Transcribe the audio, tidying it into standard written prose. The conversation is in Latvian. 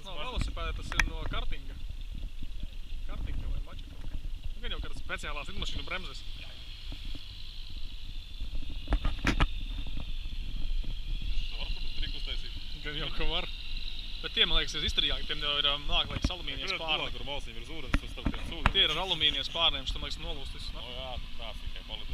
nav velosipēda, tas ir no kartinga. Kartinga vai mača kaut kā. Gan jau kādas speciālās lidmašīnu bremzes. Var tur triku uztaisīt. Gan jau ka var. Bet tiem, man liekas, ir izturīgāk, tiem jau ir liekas alumīnijas pārni. Tur malsīm virs ūdens, tur starp tiem sūdiem. Tie ir ar alumīnijas pārniem, šis tam liekas nolūst visu. O jā, tās tikai palīdz.